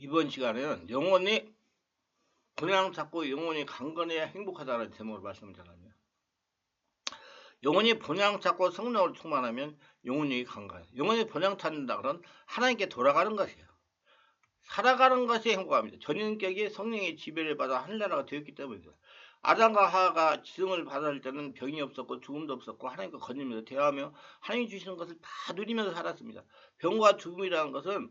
이번 시간에는 영혼이 본향 찾고 영혼이 강건해야 행복하다는 제목으로 말씀을 전합니다. 영혼이 본향 찾고 성령으로 충만하면 영혼이 강건해요. 영혼이 본향 찾는다 그런 하나님께 돌아가는 것이에요. 살아가는 것이 행복합니다. 전인격이 성령의 지배를 받아 하늘나라가 되었기 때문이죠. 아담과 하와가 지성을 받을 때는 병이 없었고 죽음도 없었고 하나님과 건지면서 대화하며 하나님이 주시는 것을 다 누리면서 살았습니다. 병과 죽음이라는 것은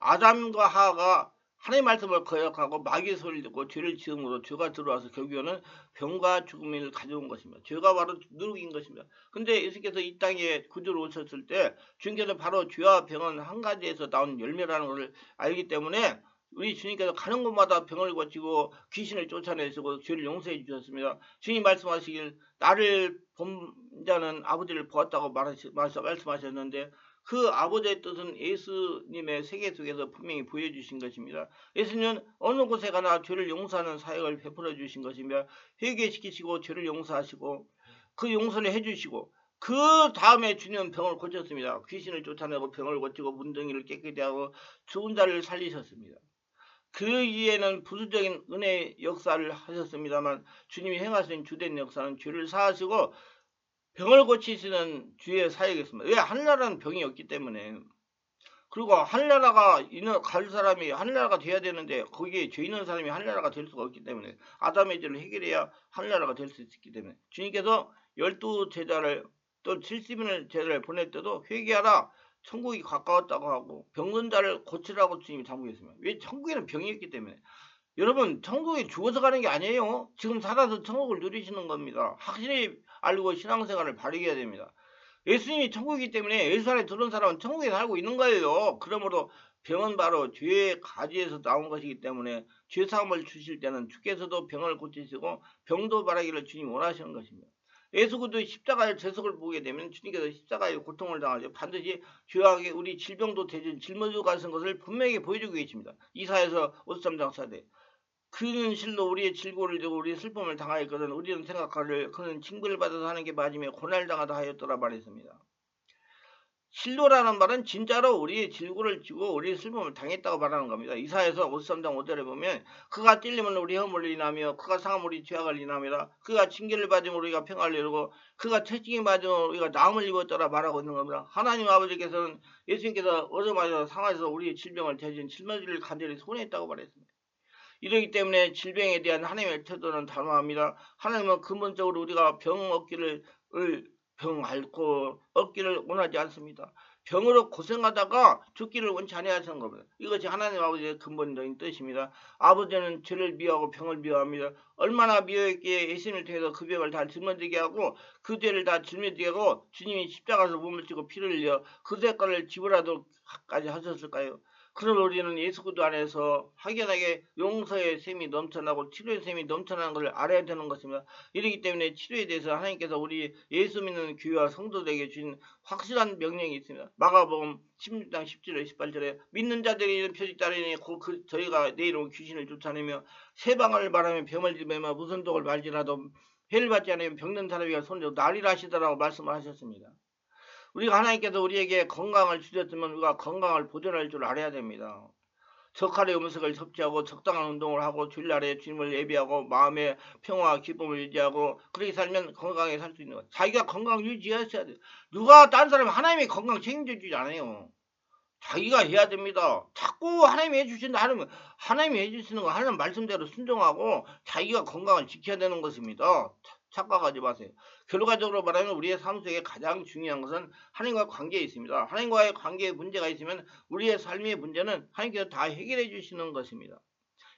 아담과 하와가 하나님의 말씀을 거역하고 마귀의 소리를 듣고 죄를 지음으로 죄가 들어와서 결국에는 병과 죽음을 가져온 것입니다. 죄가 바로 누룩인 것입니다. 근데 예수께서 이 땅에 구주로 오셨을 때 주님께서 바로 죄와 병은 한 가지에서 나온 열매라는 것을 알기 때문에 우리 주님께서 가는 곳마다 병을 고치고 귀신을 쫓아내시고 죄를 용서해 주셨습니다. 주님 말씀하시길 나를 본 자는 아버지를 보았다고 말씀하셨는데 그 아버지의 뜻은 예수님의 세계 속에서 분명히 보여주신 것입니다. 예수님은 어느 곳에 가나 죄를 용서하는 사역을 베풀어 주신 것이며 회개시키시고 죄를 용서하시고 그 용서를 해주시고 그 다음에 주님은 병을 고쳤습니다. 귀신을 쫓아내고 병을 고치고 문둥이를 깨끗이 하고 죽은 자를 살리셨습니다. 그 이후에는 부수적인 은혜 역사를 하셨습니다만 주님이 행하신 주된 역사는 죄를 사하시고 병을 고치시는 주의 사역이었습니다. 왜? 하늘나라는 병이 없기 때문에. 그리고 하늘나라가 갈 사람이 하늘나라가 돼야 되는데 거기에 죄 있는 사람이 하늘나라가 될 수가 없기 때문에 아담의 죄를 해결해야 하늘나라가 될 수 있기 때문에 주님께서 12제자를 또 70인의 제자를 보낼 때도 회개하라 천국이 가까웠다고 하고 병든 자를 고치라고 주님이 당부했습니다. 왜? 천국에는 병이 있기 때문에. 여러분 천국에 죽어서 가는 게 아니에요. 지금 살아서 천국을 누리시는 겁니다. 확실히 알고 신앙생활을 바르게 해야 됩니다. 예수님이 천국이기 때문에 예수 안에 들어온 사람은 천국에 살고 있는 거예요. 그러므로 병은 바로 죄의 가지에서 나온 것이기 때문에 죄사함을 주실 때는 주께서도 병을 고치시고 병도 바라기를 주님이 원하시는 것입니다. 예수 그리스도의 십자가의 재석을 보게 되면 주님께서 십자가의 고통을 당하죠. 반드시 죄악의 우리 질병도 대신 짊어지고 가신 것을 분명히 보여주고 계십니다. 이사야서 53장 4대 그는 실로 우리의 질고를 지고 우리의 슬픔을 당하였거든 우리는 생각하기를 그는 징벌을 받아서 하는 게 맞으며 고난을 당하다 하였더라 말했습니다. 실로라는 말은 진짜로 우리의 질고를 지고 우리의 슬픔을 당했다고 말하는 겁니다. 이사야서 53장 5절에 보면 그가 찔림은 우리 허물을 인하며 그가 상함 우리 죄악을 인함이라 그가 징계를 받으면 우리가 평안을 이루고 그가 채찍을 받으면 우리가 나음을 입었더라 말하고 있는 겁니다. 하나님 아버지께서는 예수님께서 얻어맞아서 상하에서 우리의 질병을 대신 짊어지를 간절히 소원했다고 말했습니다. 이러기 때문에 질병에 대한 하나님의 태도는 단호합니다. 하나님은 근본적으로 우리가 병 얻기를 원하지 않습니다. 병으로 고생하다가 죽기를 원치 아니하시는 겁니다. 이것이 하나님 아버지의 근본적인 뜻입니다. 아버지는 죄를 미워하고 병을 미워합니다. 얼마나 미워했기에 예수님을 통해서 그 병을 다 짊어지게 하고 그 죄를 다 짊어지게 하고 주님이 십자가에서 몸을 찌고 피를 흘려 그 대가를 지불하도록까지 하셨을까요? 그런 우리는 예수 그리스도 안에서 확연하게 용서의 셈이 넘쳐나고 치료의 셈이 넘쳐나는 것을 알아야 되는 것입니다. 이러기 때문에 치료에 대해서 하나님께서 우리 예수 믿는 교회와 성도들에게 주신 확실한 명령이 있습니다. 마가복음 16장 10절에 18절에 믿는 자들이 표지 따르니 저희가 내 이름으로 귀신을 쫓아내며 세방을 말하며 병을 지배며 무슨 독을 말지라도 해를 받지 않으면 병든 사람이 손으로 난리를 하시더라고 말씀을 하셨습니다. 우리가 하나님께서 우리에게 건강을 주셨으면 우리가 건강을 보존할 줄 알아야 됩니다. 적할의 음식을 섭취하고 적당한 운동을 하고 주일날에 주님을 예배하고 마음의 평화와 기쁨을 유지하고 그렇게 살면 건강하게 살 수 있는 거예요. 자기가 건강 유지하셔야 돼요. 누가 다른 사람 하나님이 건강 책임져주지 않아요. 자기가 해야 됩니다. 자꾸 하나님이 해주신다 하면 하나님이 해주시는 거 하나님 말씀대로 순종하고 자기가 건강을 지켜야 되는 것입니다. 착각하지 마세요. 결과적으로 말하면 우리의 삶 속에 가장 중요한 것은 하나님과 관계에 있습니다. 하나님과의 관계에 문제가 있으면 우리의 삶의 문제는 하나님께서 다 해결해 주시는 것입니다.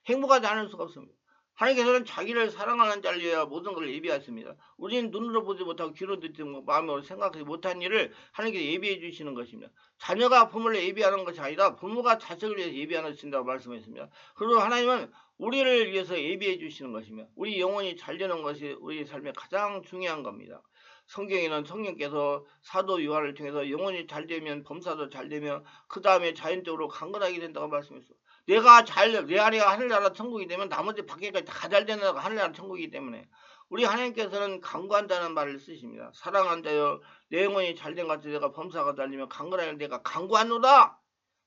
행복하지 않을 수가 없습니다. 하나님께서는 자기를 사랑하는 자를 위하여 모든 것을 예비하십니다. 우리는 눈으로 보지 못하고 귀로 듣지 못하고 마음으로 생각하지 못한 일을 하나님께서 예비해 주시는 것입니다. 자녀가 부모를 예비하는 것이 아니라 부모가 자식을 위해서 예비하신다고 말씀했습니다. 그리고 하나님은 우리를 위해서 예비해 주시는 것이며 우리 영혼이 잘 되는 것이 우리 삶의 가장 중요한 겁니다. 성경에는 성령께서 사도 요한을 통해서 영혼이 잘 되면 범사도 잘 되며 그 다음에 자연적으로 강건하게 된다고 말씀했어요. 내 안에가 하늘나라 천국이 되면 나머지 밖에까지 다 잘 되는 데가 하늘나라 천국이기 때문에 우리 하나님께서는 강구한다는 말을 쓰십니다. 사랑한 자여 내 영혼이 잘된 것 같이 내가 범사가 달리며 강건하게 내가 강구하노라.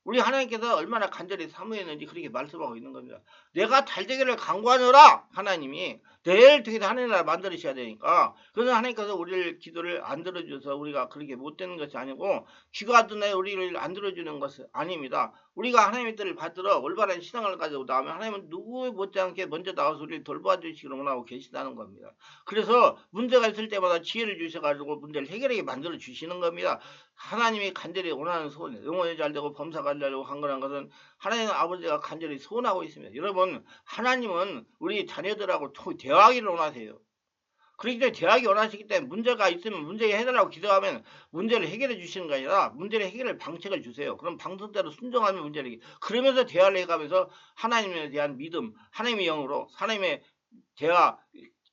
우리 하나님께서 얼마나 간절히 사모했는지 그렇게 말씀하고 있는 겁니다. 내가 잘 되기를 간구하노라. 하나님이 내일 통해서 하나님 나라 만들으셔야 되니까. 그래서 하나님께서 우리를 기도를 안 들어줘서 우리가 그렇게 못 되는 것이 아니고 귀가 듣나에 우리를 안 들어주는 것은 아닙니다. 우리가 하나님의 뜻을 받들어 올바른 신앙을 가지고 나오면 하나님은 누구 못지않게 먼저 나와서 우리를 돌봐주시기로 원하고 계시다는 겁니다. 그래서 문제가 있을 때마다 지혜를 주셔가지고 문제를 해결하게 만들어 주시는 겁니다. 하나님이 간절히 원하는 소원, 영혼이 잘되고 범사가 잘되고 강건한 것은 하나님 아버지가 간절히 소원하고 있습니다. 여러분, 하나님은 우리 자녀들하고 대화하기를 원하세요. 그렇기 때문에 대화하기 원하시기 때문에 문제가 있으면 문제 해결하고 기도하면 문제를 해결해 주시는 게 아니라 문제를 해결할 방책을 주세요. 그럼 방법대로 순종하면 문제를 그러면서 대화를 해가면서 하나님에 대한 믿음, 하나님의 영으로 하나님의 대화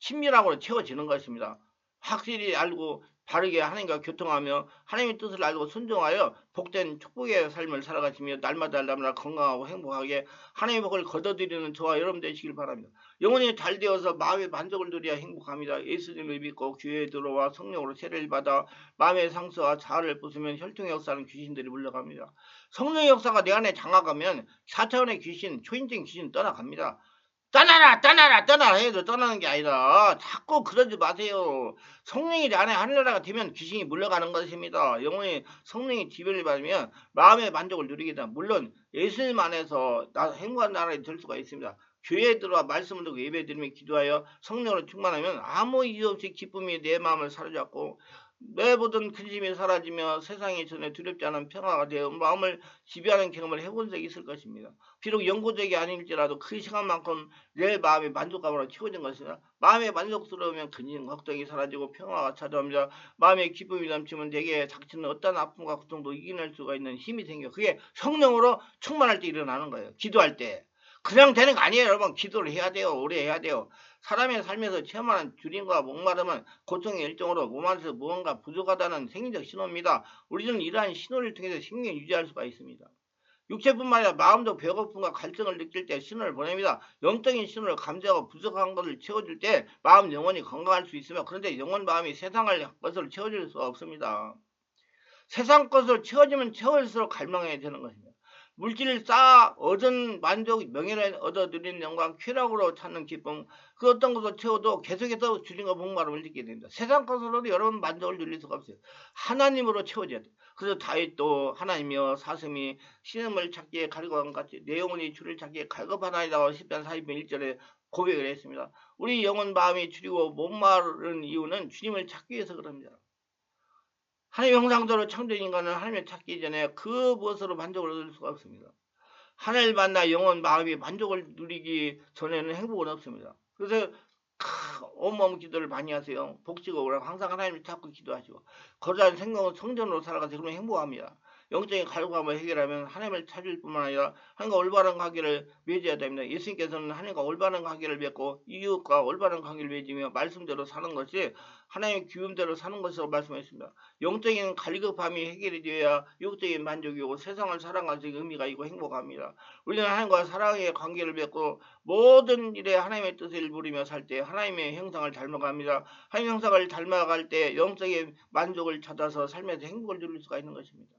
친밀함으로 채워지는 것입니다. 확실히 알고 바르게 하나님과 교통하며 하나님의 뜻을 알고 순종하여 복된 축복의 삶을 살아가시며 날마다 건강하고 행복하게 하나님의 복을 거둬들이는 저와 여러분 되시길 바랍니다. 영혼이 잘 되어서 마음의 만족을 누려야 행복합니다. 예수님을 믿고 교회에 들어와 성령으로 세례를 받아 마음의 상처와 자아를 부수면 혈통의 역사는 귀신들이 물러갑니다. 성령의 역사가 내 안에 장악하면 4차원의 귀신, 초인적인 귀신 떠나갑니다. 떠나라 해도 떠나는 게 아니라 자꾸 그러지 마세요. 성령이 내 안에 하늘나라가 되면 귀신이 물러가는 것입니다. 영혼이 성령의 지배를 받으면 마음의 만족을 누리게 됩니다. 물론 예수님 안에서 행복한 나라에 들 수가 있습니다. 교회에 들어와 말씀을 듣고 예배드리며 기도하여 성령으로 충만하면 아무 이유 없이 기쁨이 내 마음을 사로잡고 매보던 근심이 사라지며 세상이 전에 두렵지 않은 평화가 되어 마음을 지배하는 경험을 해본 적이 있을 것입니다. 비록 영구적이 아닐지라도 그 시간만큼 내 마음의 만족감으로 채워진 것입니다. 마음의 만족스러우면 근심, 걱정이 사라지고 평화가 찾아옵니다. 마음의 기쁨이 넘치면 내게 닥치는 어떤 아픔과 고통도 이겨낼 수가 있는 힘이 생겨. 그게 성령으로 충만할 때 일어나는 거예요. 기도할 때. 그냥 되는 거 아니에요. 여러분 기도를 해야 돼요. 오래 해야 돼요. 사람의 삶에서 체험하는 주림과 목마름은 고통의 일종으로 몸 안에서 무언가 부족하다는 생리적 신호입니다. 우리는 이러한 신호를 통해서 생명을 유지할 수가 있습니다. 육체뿐만 아니라 마음도 배고픔과 갈증을 느낄 때 신호를 보냅니다. 영적인 신호를 감지하고 부족한 것을 채워줄 때 마음 영혼이 건강할 수 있으며 그런데 영혼 마음이 세상을 것으로 채워질 수가 없습니다. 세상 것으로 채워지면 채울수록 갈망해야 되는 것입니다. 물질을 쌓아 얻은 만족, 명예를 얻어 누리는 영광, 쾌락으로 찾는 기쁨, 그 어떤 것을 채워도 계속해서 주님과 목마름을 느끼게 됩니다. 세상 것으로도 여러분 만족을 누릴 수가 없어요. 하나님으로 채워져야 돼요. 그래서 다윗도 하나님이여 사슴이 신음을 찾기에 갈급한 같이 내 영혼이 주를 찾기에 갈급하나이다. 시편 40편 1절에 고백을 했습니다. 우리 영혼 마음이 줄이고 목마른 이유는 주님을 찾기 위해서 그럽니다. 하나님의 형상대로 창조된 인간은 하나님을 찾기 전에 그 무엇으로 만족을 얻을 수가 없습니다. 하나님을 만나 영혼 마음이 만족을 누리기 전에는 행복은 없습니다. 그래서 어마어마한 기도를 많이 하세요. 복지가 오라고 항상 하나님을 찾고 기도하시고 거룩한 생각은 성전으로 살아가서 그러면 행복합니다. 영적인 갈급함을 해결하면 하나님을 찾을 뿐만 아니라 하나님과 올바른 관계를 맺어야 됩니다. 예수님께서는 하나님과 올바른 관계를 맺고 이웃과 올바른 관계를 맺으며 말씀대로 사는 것이 하나님의 규범대로 사는 것이라고 말씀하셨습니다. 영적인 갈급함이 해결이 되어야 육적인 만족이 오고 세상을 살아가는 의미가 있고 행복합니다. 우리는 하나님과 사랑의 관계를 맺고 모든 일에 하나님의 뜻을 부리며 살 때 하나님의 형상을 닮아갑니다. 하나님의 형상을 닮아갈 때 영적인 만족을 찾아서 삶에서 행복을 누릴 수가 있는 것입니다.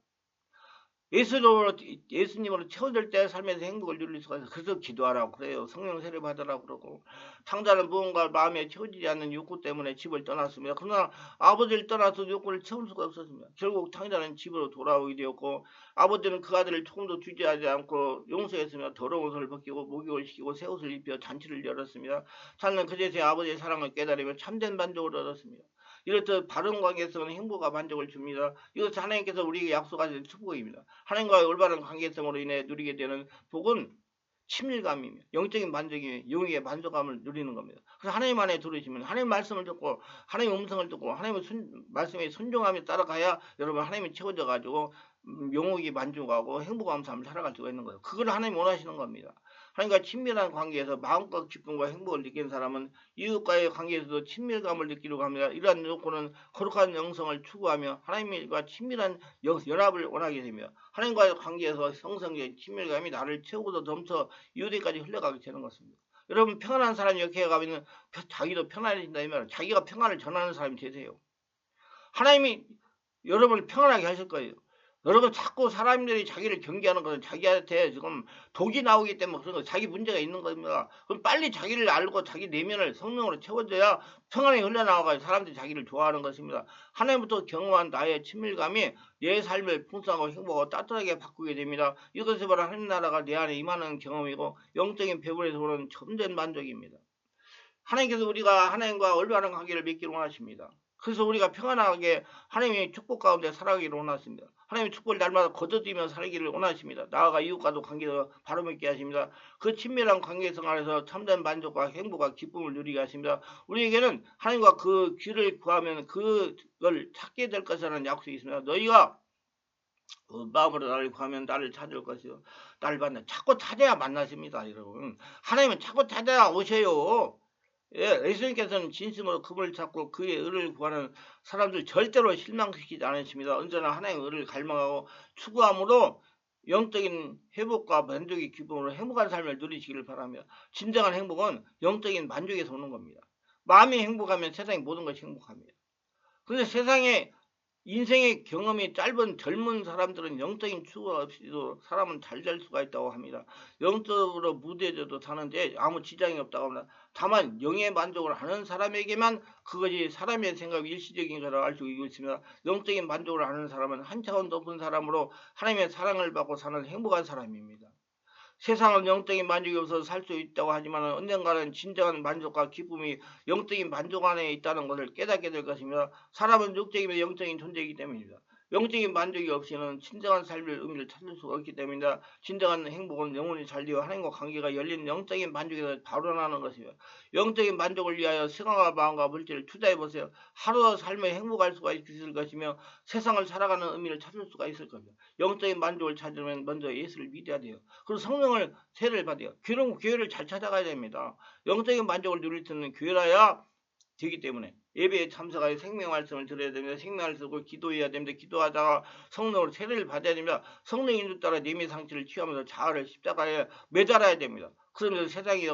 예수님으로 채워질 때 삶에서 행복을 누릴 수가 있어요. 그래서 기도하라고 그래요. 성령 세례 받으라고 그러고 탕자는 무언가 마음에 채워지지 않는 욕구 때문에 집을 떠났습니다. 그러나 아버지를 떠나서 욕구를 채울 수가 없었습니다. 결국 탕자는 집으로 돌아오게 되었고 아버지는 그 아들을 조금도 주지하지 않고 용서했으며 더러운 옷을 벗기고 목욕을 시키고 새 옷을 입혀 잔치를 열었습니다. 자는 그제서야 아버지의 사랑을 깨달으며 참된 만족을 얻었습니다. 이렇듯 바른 관계성은 행복과 만족을 줍니다. 이것은 하나님께서 우리에게 약속하신 축복입니다. 하나님과의 올바른 관계성으로 인해 누리게 되는 복은 친밀감이며 영적인 만족이며 영의 만족감을 누리는 겁니다. 그래서 하나님 안에 들으시면 하나님 말씀을 듣고 하나님의 음성을 듣고 하나님의 말씀에 순종하며 따라가야 여러분 하나님이 채워져 가지고 영혼이 만족하고 행복한 삶을 살아갈 수가 있는 거예요. 그걸 하나님 원하시는 겁니다. 하나님과 친밀한 관계에서 마음껏 기쁨과 행복을 느끼는 사람은 이웃과의 관계에서도 친밀감을 느끼려고 합니다. 이러한 요건은 거룩한 영성을 추구하며 하나님과 친밀한 연합을 원하게 되며 하나님과의 관계에서 성성적인 친밀감이 나를 채우고도 넘쳐 이웃에까지 흘러가게 되는 것입니다. 여러분 평안한 사람이 이렇게 가면 자기도 편안해진다 이 말은 자기가 평안을 전하는 사람이 되세요. 하나님이 여러분을 평안하게 하실 거예요. 여러분 자꾸 사람들이 자기를 경계하는 것은 자기한테 지금 독이 나오기 때문에 그런 거 자기 문제가 있는 겁니다. 그럼 빨리 자기를 알고 자기 내면을 성령으로 채워줘야 평안이 흘러나와가 사람들이 자기를 좋아하는 것입니다. 하나님부터 경험한 나의 친밀감이 내 삶을 풍성하고 행복하고 따뜻하게 바꾸게 됩니다. 이것이 바로 하나님 나라가 내 안에 임하는 경험이고 영적인 배분에서 오는 참된 만족입니다. 하나님께서 우리가 하나님과 올바른 관계를 맺기를 원하십니다. 그래서 우리가 평안하게 하나님의 축복 가운데 살아가기를 원하십니다. 하나님의 축복을 날마다 거둬들이며 살기를 원하십니다. 나아가 이웃과도 관계가 바로 맺게 하십니다. 그 친밀한 관계성 안에서 참된 만족과 행복과 기쁨을 누리게 하십니다. 우리에게는 하나님과 그 길을 구하면 그걸 찾게 될 것이라는 약속이 있습니다. 너희가 마음으로 나를 구하면 나를 찾을 것이요 나를 만나 자꾸 찾아야 만나십니다. 여러분 하나님은 자꾸 찾아야 오셔요. 예, 예수님께서는 진심으로 그분을 찾고 그의 의를 구하는 사람들 절대로 실망시키지 않으십니다. 언제나 하나님의 의를 갈망하고 추구함으로 영적인 회복과 만족의 기쁨으로 행복한 삶을 누리시기를 바랍니다. 진정한 행복은 영적인 만족에서 오는 겁니다. 마음이 행복하면 세상의 모든 것이 행복합니다. 그런데 세상에 인생의 경험이 짧은 젊은 사람들은 영적인 추구가 없이도 사람은 잘 될 수가 있다고 합니다. 영적으로 무뎌져도 사는데 아무 지장이 없다고 합니다. 다만 영의 만족을 하는 사람에게만 그것이 사람의 생각 일시적인 것을 알 수 있습니다. 영적인 만족을 하는 사람은 한 차원 높은 사람으로 하나님의 사랑을 받고 사는 행복한 사람입니다. 세상은 영적인 만족이 없어서 살 수 있다고 하지만 언젠가는 진정한 만족과 기쁨이 영적인 만족 안에 있다는 것을 깨닫게 될 것입니다. 사람은 육적이며 영적인 존재이기 때문입니다. 영적인 만족이 없이는 진정한 삶의 의미를 찾을 수가 없기 때문입니다. 진정한 행복은 영혼이 잘되어 하나님과 관계가 열린 영적인 만족에서 바로 나는 것입니다. 영적인 만족을 위하여 시간과 마음과 물질을 투자해보세요. 하루 삶에 행복할 수가 있을 것이며 세상을 살아가는 의미를 찾을 수가 있을 겁니다. 영적인 만족을 찾으려면 먼저 예수를 믿어야 돼요. 그리고 성령을 세례를 받아요. 교회를 잘 찾아가야 됩니다. 영적인 만족을 누릴 수 있는 교회라야 되기 때문에 예배에 참석하여 생명 말씀을 들어야 됩니다. 생명 말씀을 듣고 기도해야 됩니다. 기도하다가 성령으로 세례를 받아야 됩니다. 성령의 인도 따라 내면 상처를 취하면서 자아를 십자가에 매달아야 됩니다. 그러면서 세상에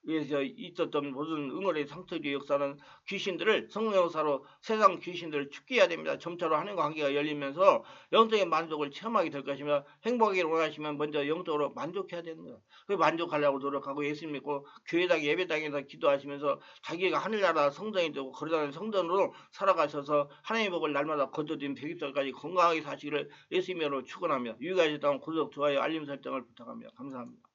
위에서 있었던 모든 응어의 상처의 역사는 귀신들을 성령 역사로 세상 귀신들을 죽게 해야 됩니다. 점차로 하나님과 관계가 열리면서 영적인 만족을 체험하게 될 것입니다. 행복하기를 원하시면 먼저 영적으로 만족해야 됩니다. 그 만족하려고 노력하고 예수 믿고 교회당 예배당에서 기도하시면서 자기가 하늘나라 성전이 되고 거룩한 성전으로 살아가셔서 하나님의 복을 날마다 거둬들인 100일까지 건강하게 사시기를 예수 이름으로 축원하며 유익하셨다면 구독, 좋아요, 알림 설정을 부탁합니다. 감사합니다.